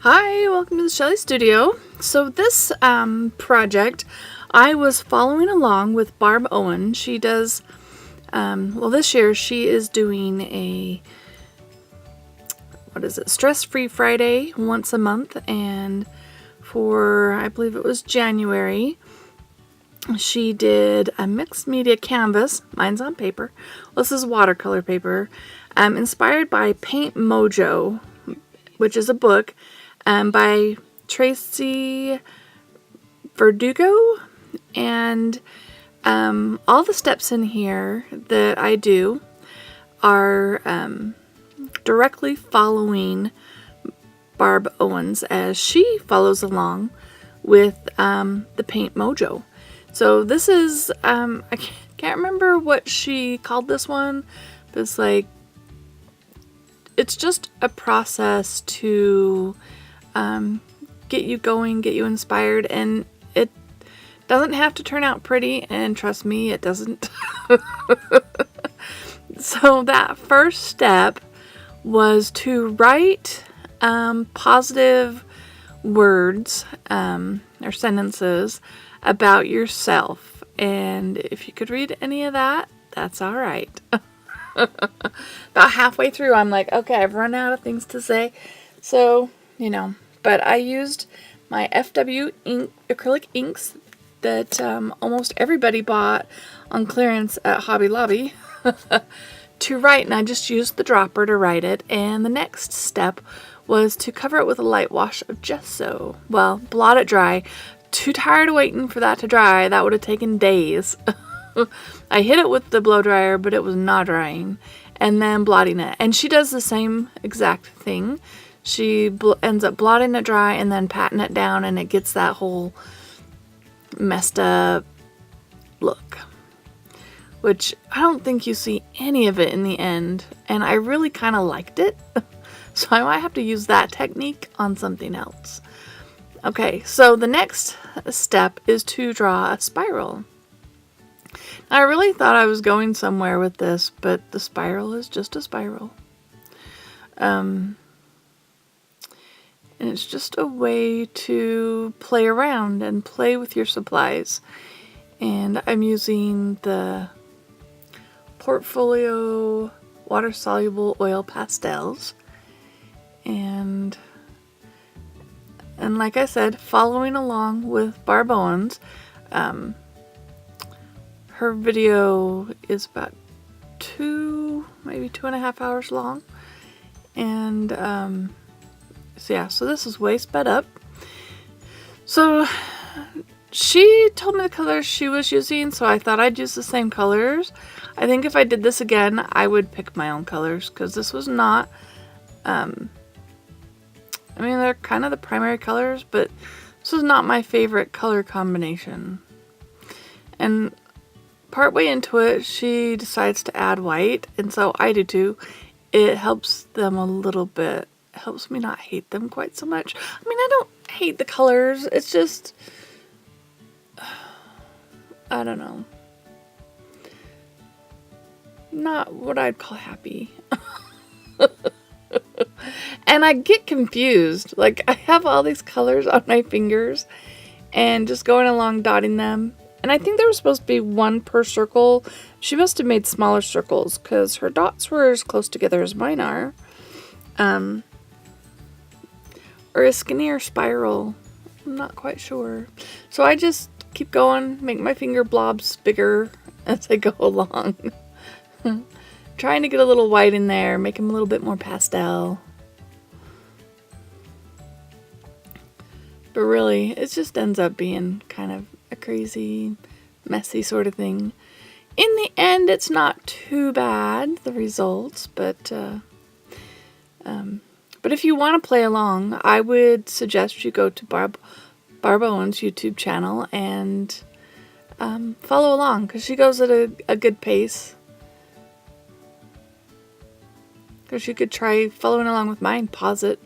Hi, welcome to the Shelley Studio. So this project, I was following along with Barb Owen. She does, well, this year she is doing a, Stress-Free Friday once a month, and for, I believe it was January, she did a mixed media canvas. Mine's on paper. Well, this is watercolor paper, inspired by Paint Mojo, which is a book by Tracy Verdugo, and all the steps in here that I do are directly following Barb Owens as she follows along with the Paint Mojo. So this is, I can't remember what she called this one, but it's like, it's just a process to get you going, get you inspired, and it doesn't have to turn out pretty, and trust me, it doesn't. So that first step was to write positive words or sentences about yourself, and if you could read any of that, that's all right. About halfway through, I'm like, okay, I've run out of things to say, so, you know, but I used my FW ink, acrylic inks that almost everybody bought on clearance at Hobby Lobby to write, and I just used the dropper to write it, and the next step was to cover it with a light wash of gesso. Well, blot it dry. Too tired of waiting for that to dry. That would have taken days. I hit it with the blow dryer, but it was not drying, and then blotting it. And she does the same exact thing. She ends up blotting it dry and then patting it down, and it gets that whole messed up look, which I don't think you see any of it in the end, and I really kind of liked it. So I might have to use that technique on something else. Okay, so the next step is to draw a spiral. I really thought I was going somewhere with this, but the spiral is just a spiral. And it's just a way to play around and play with your supplies. And I'm using the Portfolio water-soluble oil pastels. And like I said, following along with Barb Owens. Her video is about maybe 2.5 hours long. And so yeah, so this is way sped up. So she told me the colors she was using, so I thought I'd use the same colors. I think if I did this again, I would pick my own colors, because this was not, I mean, they're kind of the primary colors, but this was not my favorite color combination. And partway into it, she decides to add white, and so I do too. It helps them a little bit. It helps me not hate them quite so much. I mean, I don't hate the colors. It's just, I don't know. Not what I'd call happy. And I get confused. Like, I have all these colors on my fingers and just going along dotting them. And I think there was supposed to be one per circle. She must have made smaller circles because her dots were as close together as mine are. Or a skinnier spiral. I'm not quite sure. So I just keep going, make my finger blobs bigger as I go along. Trying to get a little white in there, make them a little bit more pastel. But really, it just ends up being kind of a crazy, messy sort of thing. In the end, it's not too bad, the results, but if you want to play along, I would suggest you go to Barb Owen's YouTube channel and follow along, because she goes at a good pace. Because you could try following along with mine, pause it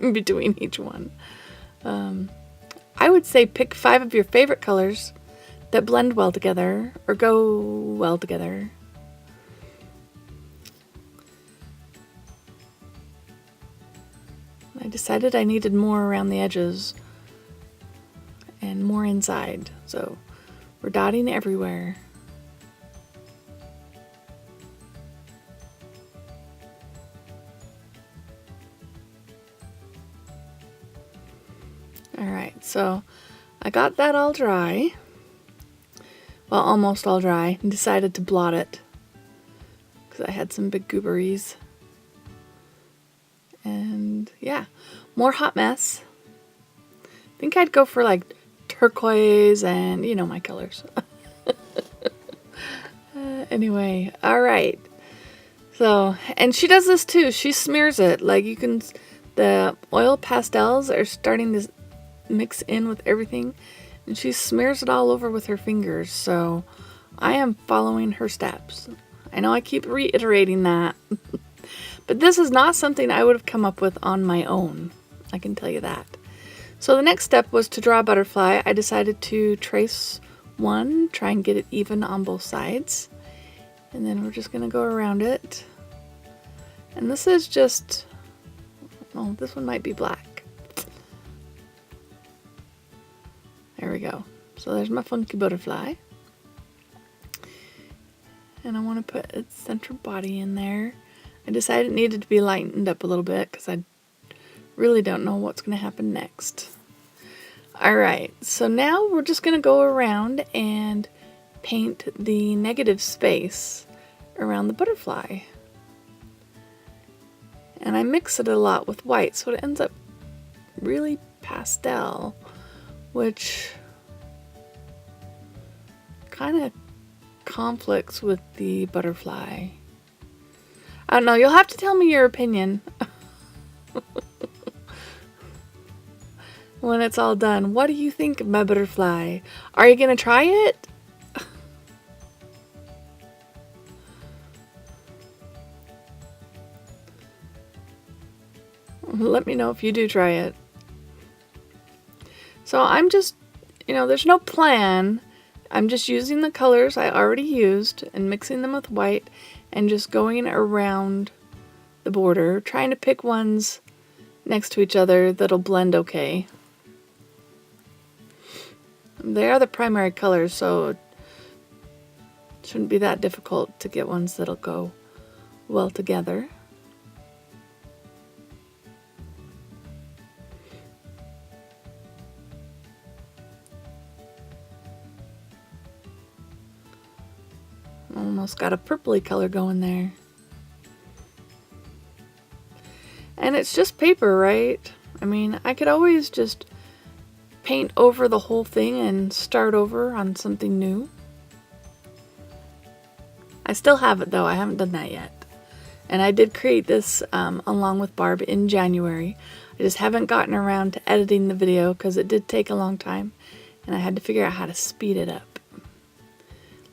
in between each one. I would say pick 5 of your favorite colors that blend well together or go well together. I decided I needed more around the edges and more inside, so we're dotting everywhere. Alright, so I got that all dry. Well, almost all dry, and decided to blot it because I had some big gooberies. And yeah, more hot mess. I think I'd go for like turquoise and you know my colors. Anyway, alright. So, and she does this too. She smears it. Like you can, the oil pastels are starting to mix in with everything. And she smears it all over with her fingers. So I am following her steps. I know I keep reiterating that. But this is not something I would have come up with on my own. I can tell you that. So the next step was to draw a butterfly. I decided to trace one, try and get it even on both sides. And then we're just going to go around it. And this is just, oh, this one might be black. There we go. So there's my funky butterfly. And I want to put its center body in there. I decided it needed to be lightened up a little bit because I really don't know what's going to happen next. Alright, so now we're just going to go around and paint the negative space around the butterfly. And I mix it a lot with white, so it ends up really pastel, which kind of conflicts with the butterfly. I don't know, you'll have to tell me your opinion when it's all done. What do you think of my butterfly? Are you going to try it? Let me know if you do try it. So I'm just, you know, there's no plan. I'm just using the colors I already used and mixing them with white and just going around the border, trying to pick ones next to each other that'll blend okay. They are the primary colors, so it shouldn't be that difficult to get ones that'll go well together. Almost got a purpley color going there. And it's just paper, right? I mean, I could always just paint over the whole thing and start over on something new. I still have it though, I haven't done that yet. And I did create this along with Barb in January. I just haven't gotten around to editing the video because it did take a long time and I had to figure out how to speed it up.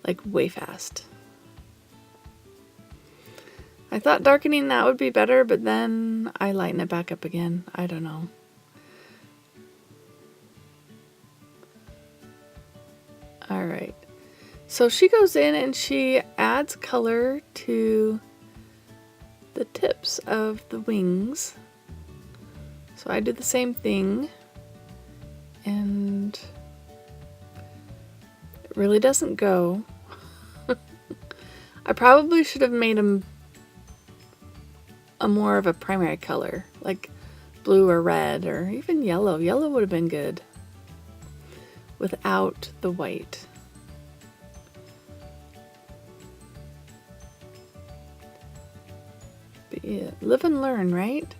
Like way fast. I thought darkening that would be better, but then I lighten it back up again. I don't know. Alright, so she goes in and she adds color to the tips of the wings. So I do the same thing, and it really doesn't go. I probably should have made them a more of a primary color, like blue or red or even yellow. Yellow would have been good without the white. But yeah, live and learn, right?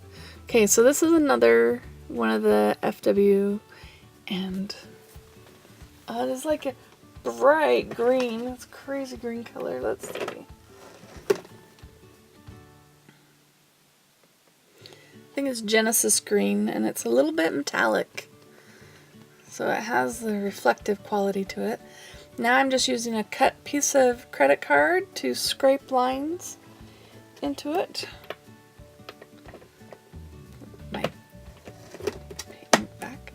Okay, so this is another one of the FW, and it is like a bright green. It's a crazy green color. Let's see. I think it's Genesis green, and it's a little bit metallic. So it has the reflective quality to it. Now I'm just using a cut piece of credit card to scrape lines into it. My paint back.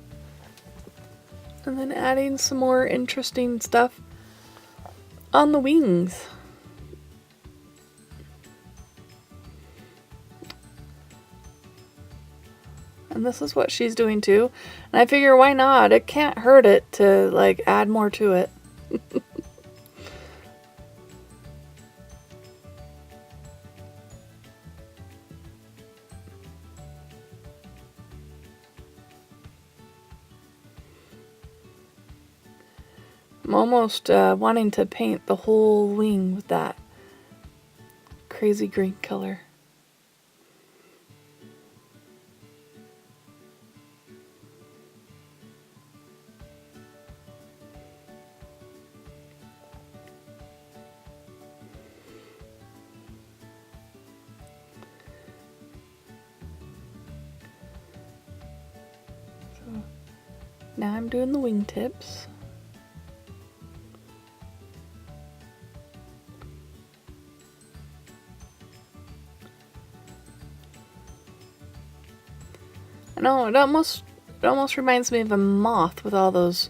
And then adding some more interesting stuff on the wings. and this is what she's doing too. And I figure, why not? It can't hurt it to like add more to it. I'm almost wanting to paint the whole wing with that crazy green color. So now I'm doing the wingtips. No, it almost reminds me of a moth with all those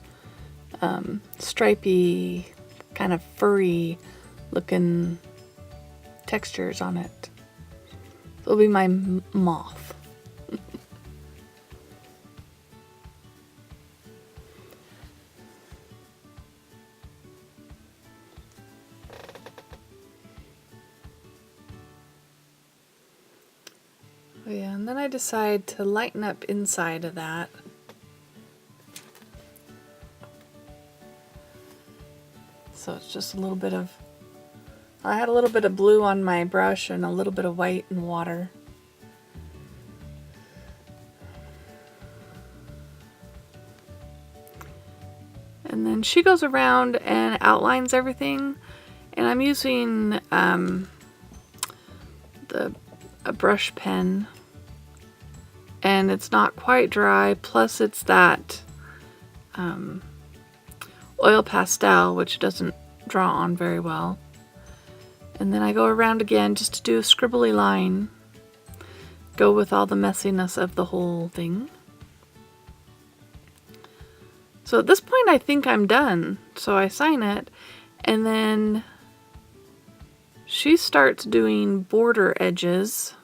stripy, kind of furry looking textures on it. It'll be my moth. Oh yeah, and then I decide to lighten up inside of that. So it's just a little bit of, I had a little bit of blue on my brush and a little bit of white and water. And then she goes around and outlines everything, and I'm using a brush pen, and it's not quite dry, plus it's that oil pastel, which doesn't draw on very well. And then I go around again just to do a scribbly line, go with all the messiness of the whole thing. So at this point I think I'm done, so I sign it, and then she starts doing border edges.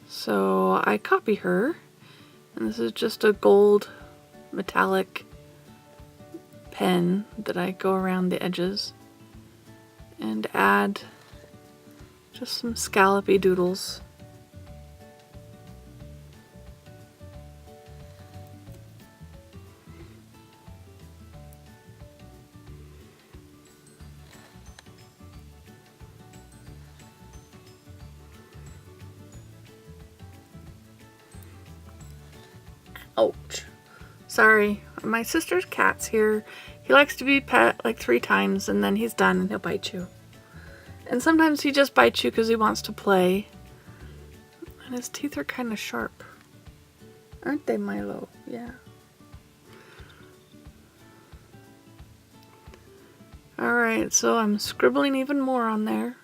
So I copy her, and this is just a gold metallic pen that I go around the edges and add just some scallopy doodles. Ouch. Sorry, my sister's cat's here. He likes to be pet like 3 times and then he's done and he'll bite you. And sometimes he just bites you because he wants to play. And his teeth are kind of sharp. Aren't they, Milo? Yeah. Alright, so I'm scribbling even more on there.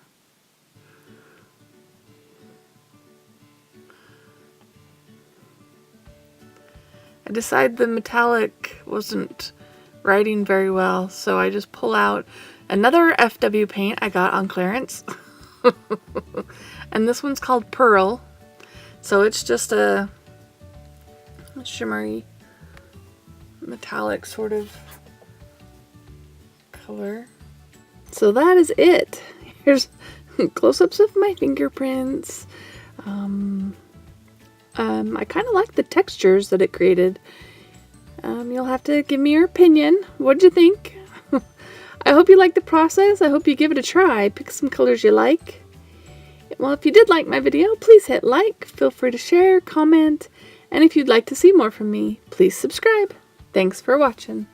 I decided the metallic wasn't writing very well, so I just pull out another FW paint I got on clearance. And this one's called Pearl. So it's just a shimmery metallic sort of color. So that is it. Here's close-ups of my fingerprints. I kind of like the textures that it created. You'll have to give me your opinion. What'd you think? I hope you like the process. I hope you give it a try. Pick some colors you like. Well, if you did like my video, please hit like. Feel free to share, comment, and if you'd like to see more from me, please subscribe. Thanks for watching.